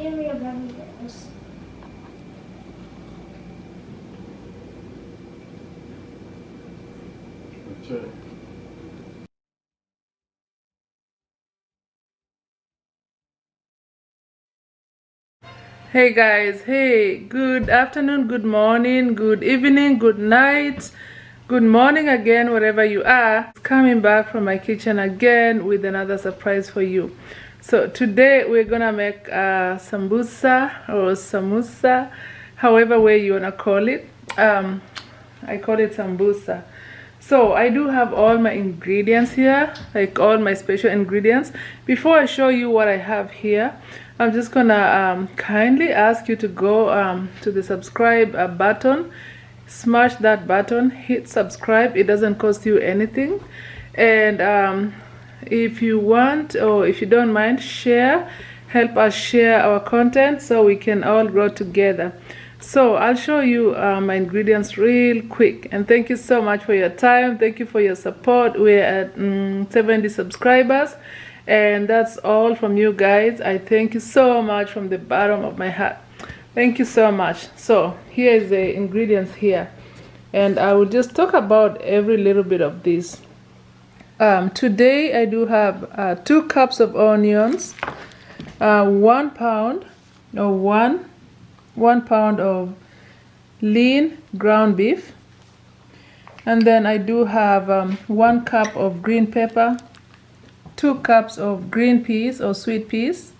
give me a bunny this. That's it. Hey guys, hey, good afternoon, good morning, good evening, good night, good morning again, wherever you are. Coming back from my kitchen again with another surprise for you. So today we're gonna make a sambusa or samosa, however way you wanna call it. I call it sambusa. So I do have all my ingredients here, like all my special ingredients. Before I show you what I have here, I'm just gonna kindly ask you to go to the subscribe button, smash that button, hit subscribe. It doesn't cost you anything. And if you want, or if you don't mind, share, help us share our content so we can all grow together. So I'll show you my ingredients real quick, and thank you so much for your time. Thank you for your support. We're at 70 subscribers, and that's all from you guys. I thank you so much from the bottom of my heart. Thank you so much. So here is the ingredients here, and I will just talk about every little bit of this. Today I do have 2 cups of onions, 1 pound or 1 pound of lean ground beef, and then I do have 1 cup of green pepper, 2 cups of green peas or sweet peas,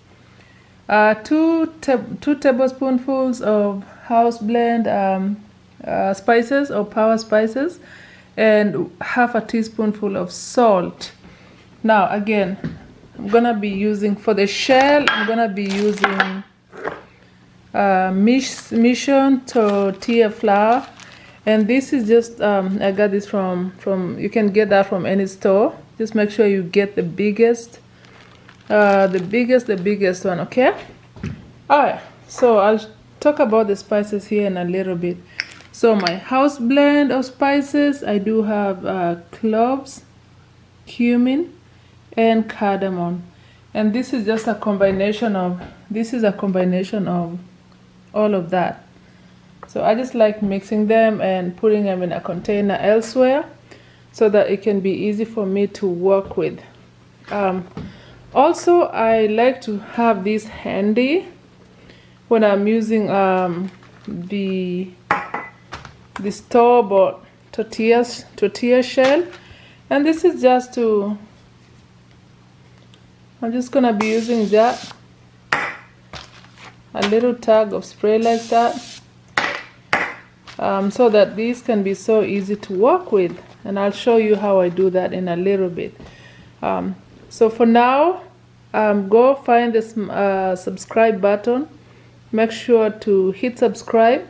2 tablespoonfuls of house blend spices or power spices, and half a teaspoonful of salt. Now again, I'm gonna be using, for the shell, I'm gonna be using mission tortilla flour, and this is just I got this from you can get that from any store. Just make sure you get the biggest one, okay? All right, so I'll talk about the spices here in a little bit. So my house blend of spices, I do have cloves, cumin, and cardamom, and this is just a combination of all of that. So I just like mixing them and putting them in a container elsewhere so that it can be easy for me to work with. Also, I like to have this handy when I'm using the store-bought tortilla shell, and this is just to, I'm just gonna be using that, a little tag of spray like that, so that these can be so easy to work with, and I'll show you how I do that in a little bit. So for now, go find the subscribe button, make sure to hit subscribe,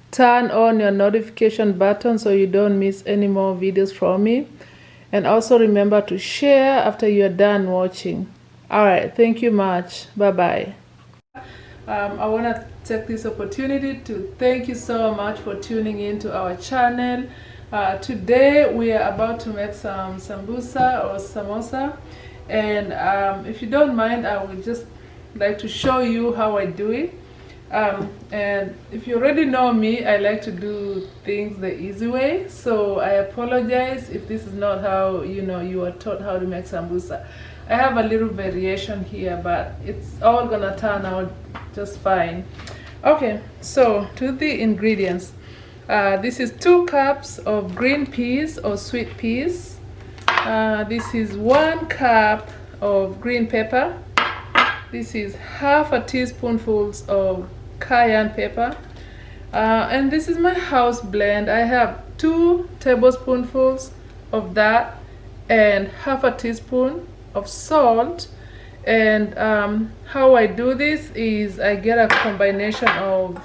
turn on your notification button so you don't miss any more videos from me, and also remember to share after you're done watching. All right, thank you much. Bye bye. I want to take this opportunity to thank you so much for tuning in to our channel. Today we are about to make some sambusa or samosa, and if you don't mind, I would just like to show you how I do it. And if you already know me, I like to do things the easy way, so I apologize if this is not how you are taught how to make sambusa. I have a little variation here, but it's all gonna turn out just fine. Okay, so to the ingredients. This is 2 cups of green peas or sweet peas. This is 1 cup of green pepper. This is half a teaspoonful of cayenne pepper, and this is my house blend. I have 2 tablespoonfuls of that and half a teaspoon of salt. And how I do this is I get a combination of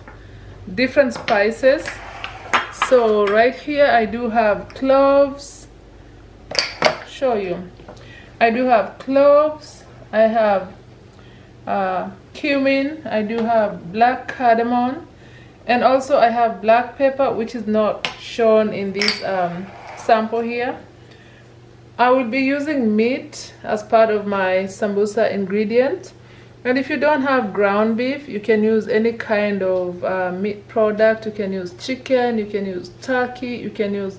different spices. So right here I do have cloves. Show you. I do have cloves, I have cumin, I do have black cardamom, and also I have black pepper, which is not shown in this sample here. I will be using meat as part of my sambusa ingredient, And if you don't have ground beef, you can use any kind of meat product. You can use chicken, you can use turkey, you can use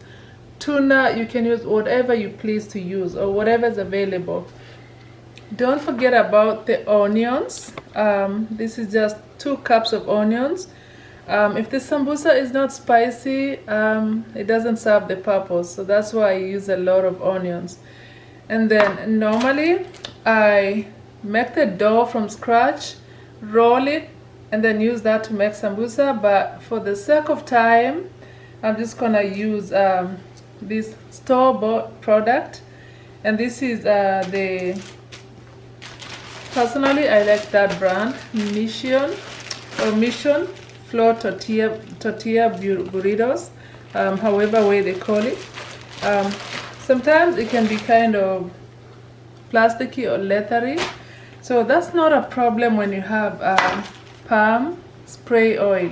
tuna, you can use whatever you please to use, or whatever is available. Don't forget about the onions. This is just 2 cups of onions. If the sambusa is not spicy, it doesn't serve the purpose, so that's why I use a lot of onions. And then normally I make the dough from scratch, roll it, and then use that to make sambusa, but for the sake of time I'm just gonna use this store-bought product, and this is personally I like that brand, Mission flour tortilla burritos, however way they call it. Sometimes it can be kind of plasticky or leathery, so that's not a problem when you have palm spray oil.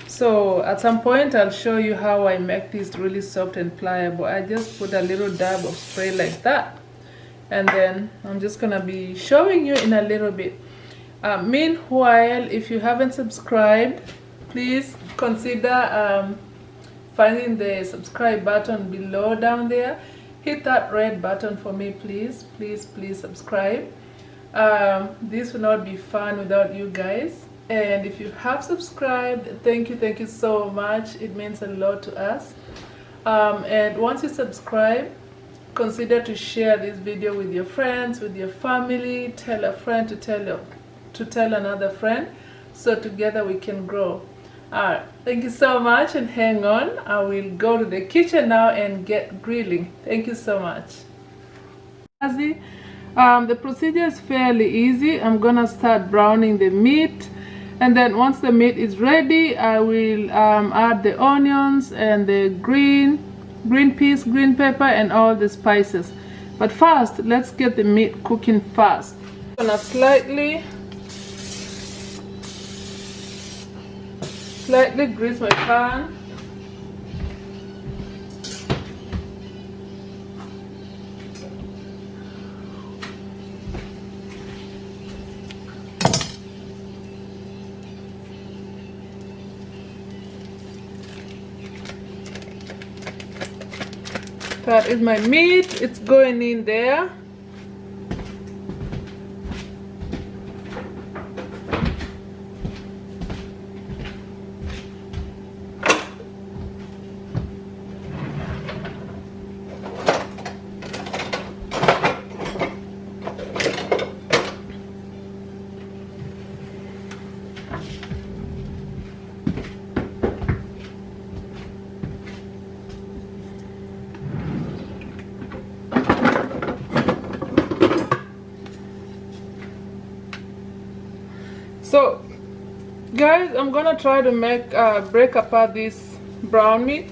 So at some point I'll show you how I make this really soft and pliable. I just put a little dab of spray like that, and then I'm just gonna be showing you in a little bit. Meanwhile, if you haven't subscribed, please consider finding the subscribe button below down there. Hit that red button for me, please subscribe. This will not be fun without you guys, and if you have subscribed, thank you so much. It means a lot to us. And once you subscribe, consider to share this video with your friends, with your family. Tell a friend to tell another friend, so together we can grow. Alright, thank you so much, and hang on, I will go to the kitchen now and get grilling. Thank you so much. The procedure is fairly easy. I'm gonna start browning the meat, and then once the meat is ready, I will add the onions and the green peas, green pepper, and all the spices. But first, let's get the meat cooking fast. I'm gonna slightly grease my pan. That is my meat, it's going in there. So guys, I'm gonna try to make break apart this brown meat.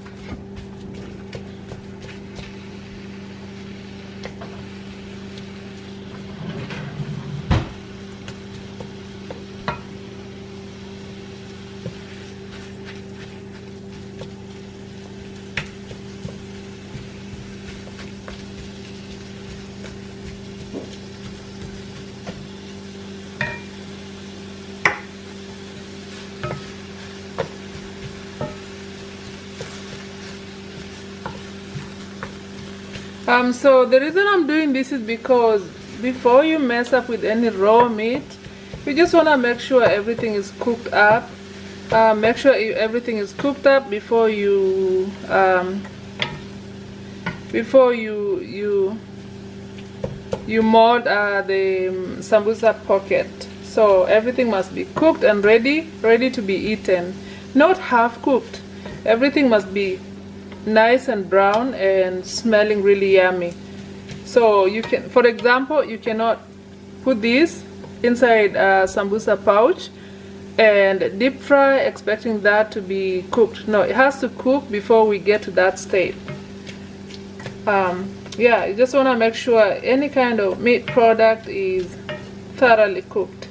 So the reason I'm doing this is because before you mess up with any raw meat, you just want to make sure everything is cooked up. Make sure everything is cooked up before you mold the sambusa pocket. So everything must be cooked and ready to be eaten, not half cooked. Everything must be nice and brown and smelling really yummy. So you can, for example, you cannot put this inside a sambusa pouch and deep fry expecting that to be cooked. No, it has to cook before we get to that state. Yeah, you just want to make sure any kind of meat product is thoroughly cooked.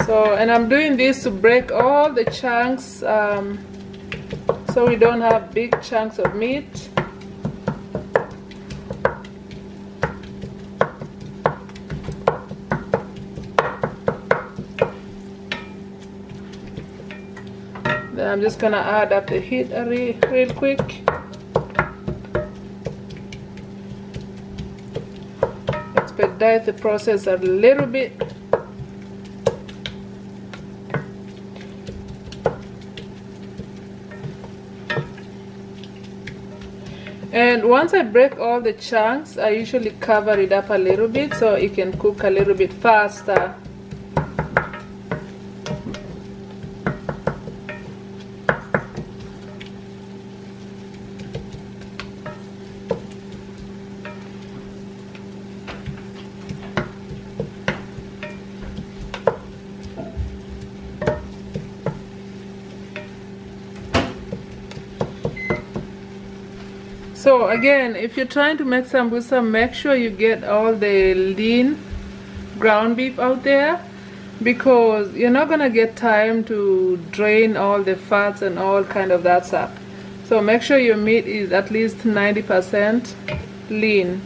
So, and I'm doing this to break all the chunks so so we don't have big chunks of meat. Then I'm just gonna add up the heat real quick. Expedite the process a little bit. And once I break all the chunks, I usually cover it up a little bit so it can cook a little bit faster. So again, if you're trying to make sambusa, make sure you get all the lean ground beef out there, because you're not gonna get time to drain all the fats and all kind of that stuff. So make sure your meat is at least 90% lean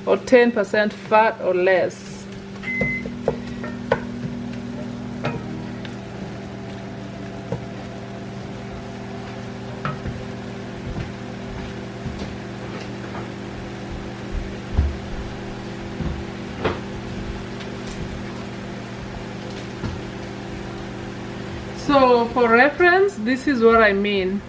or 10% fat or less. So for reference, this is what I mean.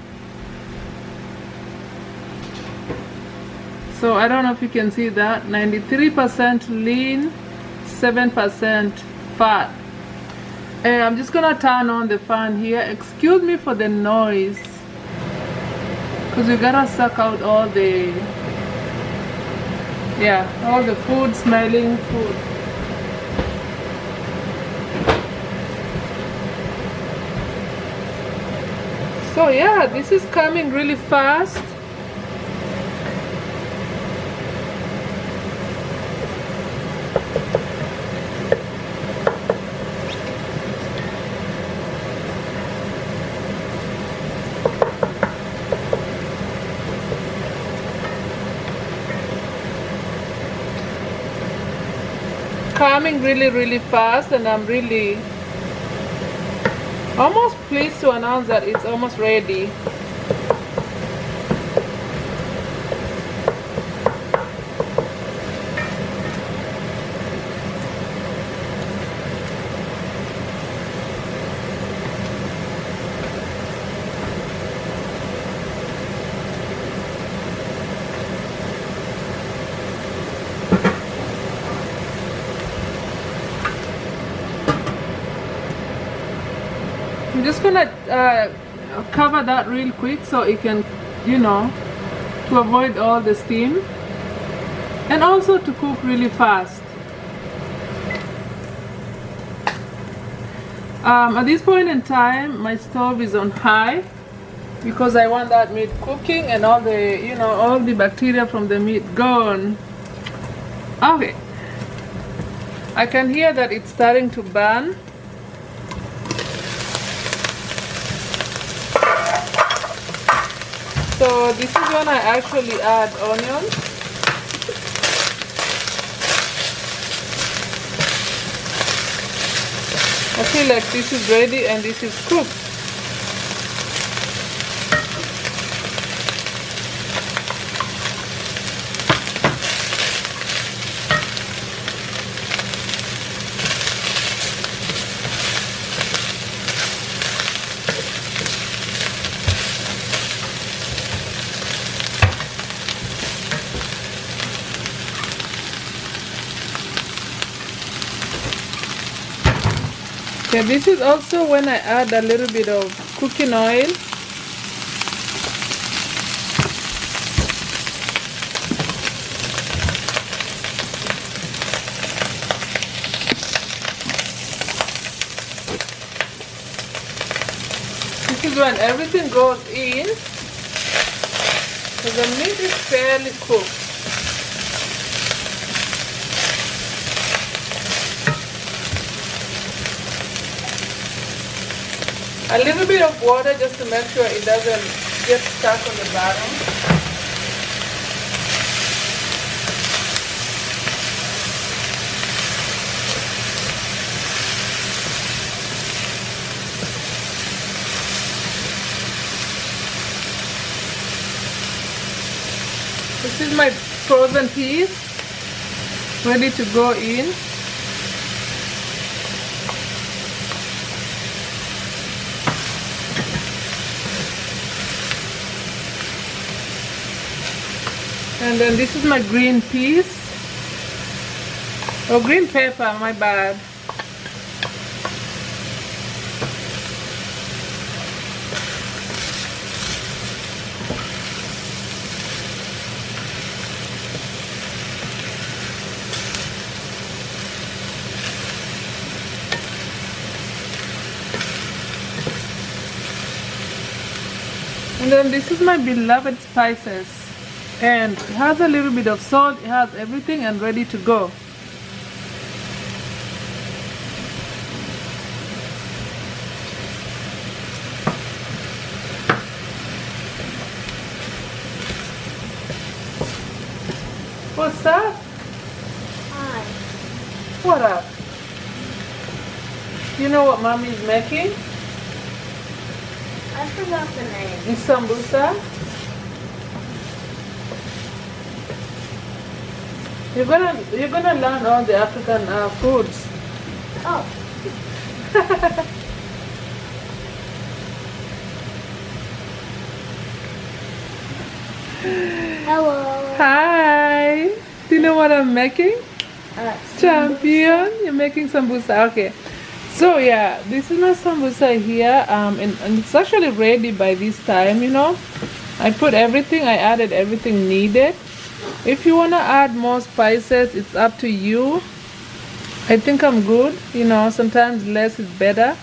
So I don't know if you can see that, 93% lean, 7% fat. And I'm just gonna turn on the fan here. Excuse me for the noise, because we gotta suck out all the, all the food, smelling food. So yeah, this is coming really fast. Coming really fast, and I'm really almost pleased to announce that it's almost ready. I'm just gonna cover that real quick so it can, to avoid all the steam, and also to cook really fast. At this point in time, my stove is on high because I want that meat cooking and all the, all the bacteria from the meat gone. Okay, I can hear that it's starting to burn. So this is when I actually add onions. I feel like this is ready and this is cooked. Okay, this is also when I add a little bit of cooking oil. This is when everything goes in, so the meat is fairly cooked. A little bit of water just to make sure it doesn't get stuck on the bottom. This is my frozen peas ready to go in. And then this is my green peas. Oh, green pepper, my bad. And then this is my beloved spices, and it has a little bit of salt, it has everything and ready to go. What's up? Hi. What up? You know what mommy is making? I forgot the name. It's sambusa. You're gonna learn all the African foods. Oh. Hello. Hi. Do you know what I'm making? Champion. You're making sambusa. Okay. So yeah, this is my sambusa here, and it's actually ready by this time, you know. I put everything, I added everything needed. If you want to add more spices, it's up to you. I think I'm good, you know, sometimes less is better.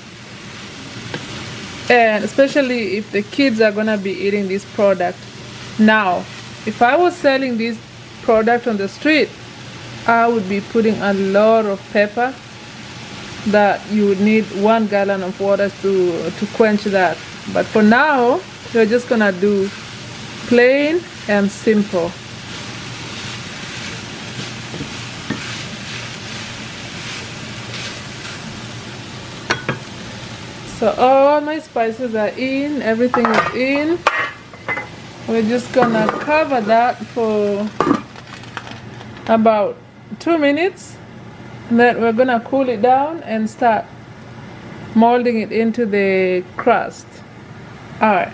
And especially if the kids are gonna be eating this product. Now, if I was selling this product on the street, I would be putting a lot of pepper, that you would need 1 gallon of water to quench that. But for now, we're just gonna do plain and simple. So all my spices are in, everything is in. We're just gonna cover that for about 2 minutes. Then we're gonna cool it down and start molding it into the crust. Alright,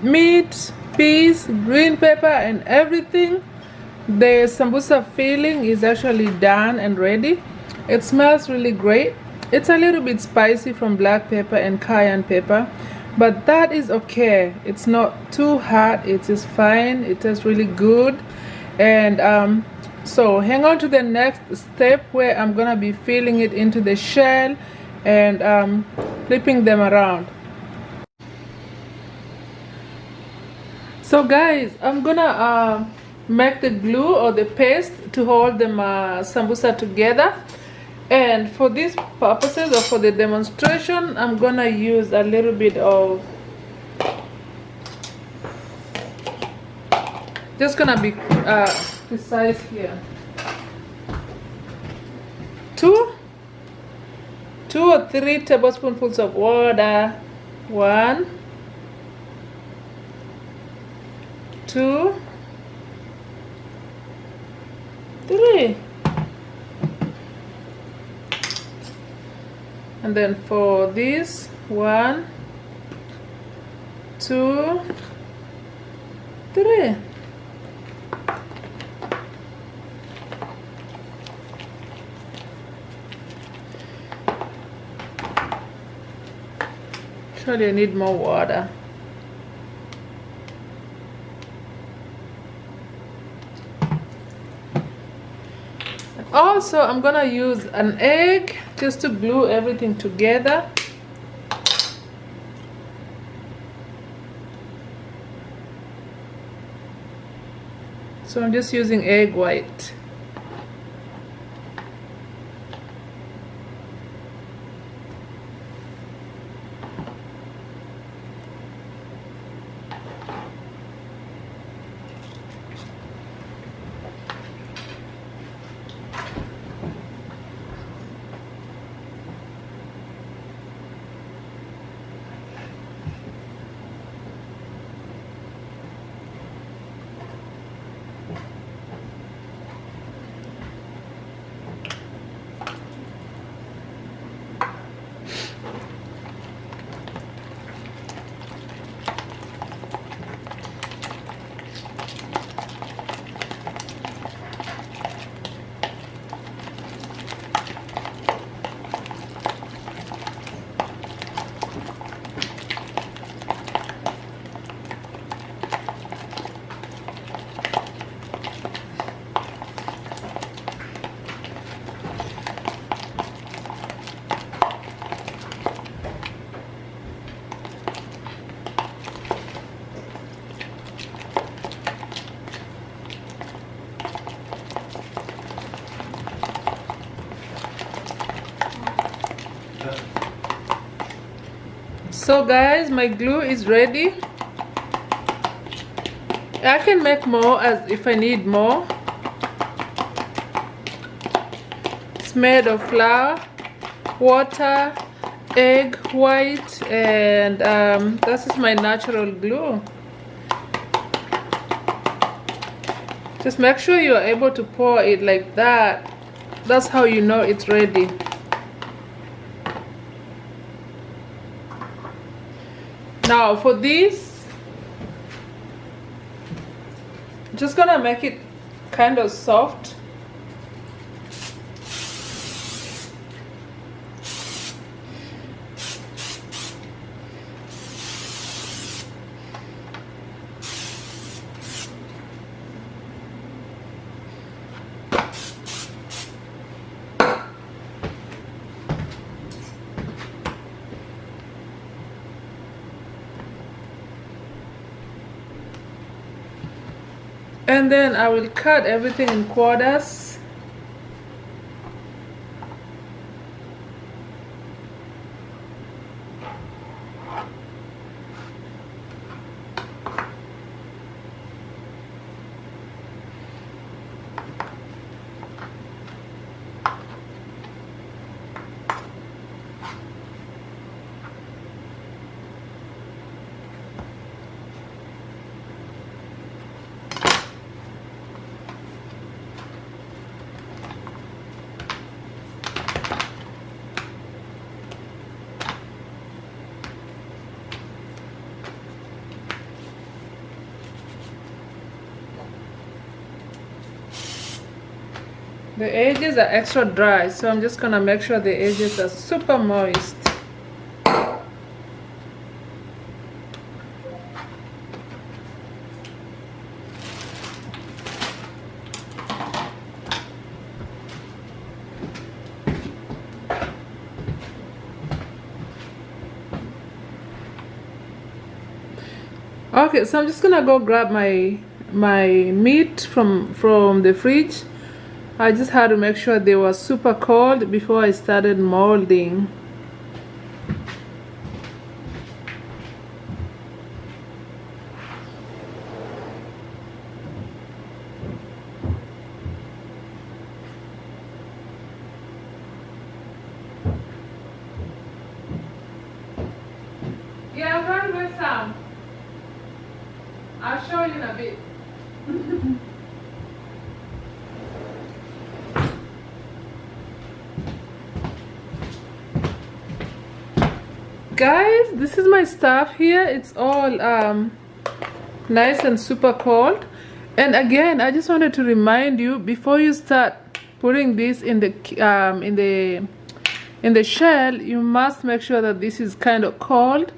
meat, peas, green pepper and everything. The sambusa filling is actually done and ready. It smells really great. It's a little bit spicy from black pepper and cayenne pepper, but that is okay. It's not too hot, it is fine, it tastes really good. And so hang on to the next step where I'm gonna be filling it into the shell and flipping them around. So guys, I'm gonna make the glue or the paste to hold the sambusa together. And for these purposes or for the demonstration, I'm gonna use a little bit of, just gonna be precise here. Two or three tablespoonfuls of water. 1, 2, 3. And then for this, 1, 2, 3. Actually, I need more water. Also, I'm gonna use an egg just to glue everything together. So I'm just using egg white. So guys, my glue is ready. I can make more as if I need more. It's made of flour, water, egg white, and this is my natural glue. Just make sure you are able to pour it like that. That's how you know it's ready. Now for this, just gonna make it kind of soft. And then I will cut everything in quarters. The edges are extra dry, so I'm just gonna make sure the edges are super moist. Okay, so I'm just gonna go grab my meat from the fridge. I just had to make sure they were super cold before I started molding. Yeah, I'm going to get some. I'll show you in a bit. Guys, this is my stuff here. It's all nice and super cold. And again, I just wanted to remind you, before you start putting this in the shell, you must make sure that this is kind of cold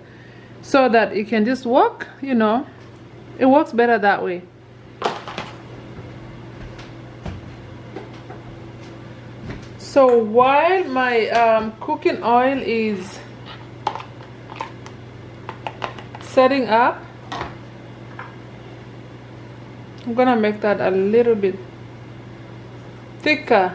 so that it can just work. You know, it works better that way. So while my cooking oil is setting up, I'm gonna make that a little bit thicker.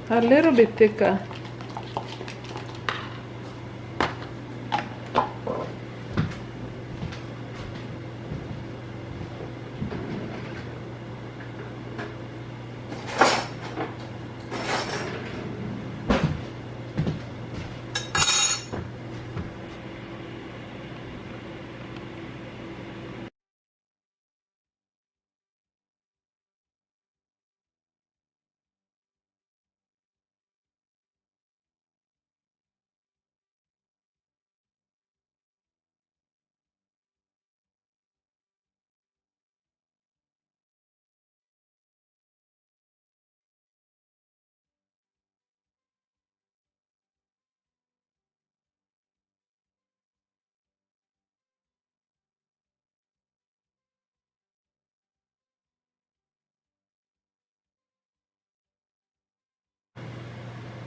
A little bit thicker.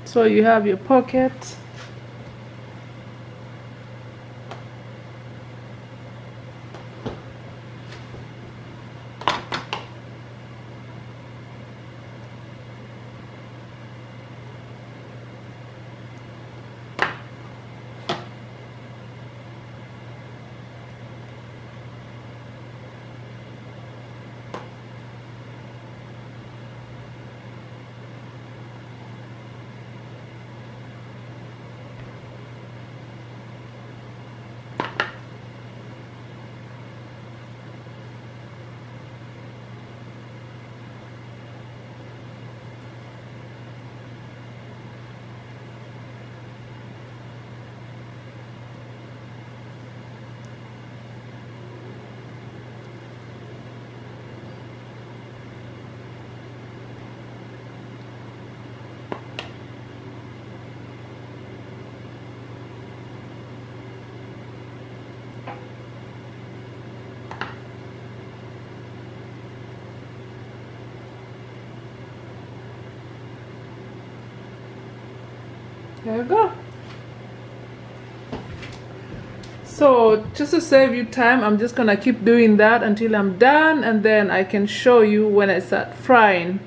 So you have your pocket. There you go. So just to save you time, I'm just gonna keep doing that until I'm done, and then I can show you when I start frying.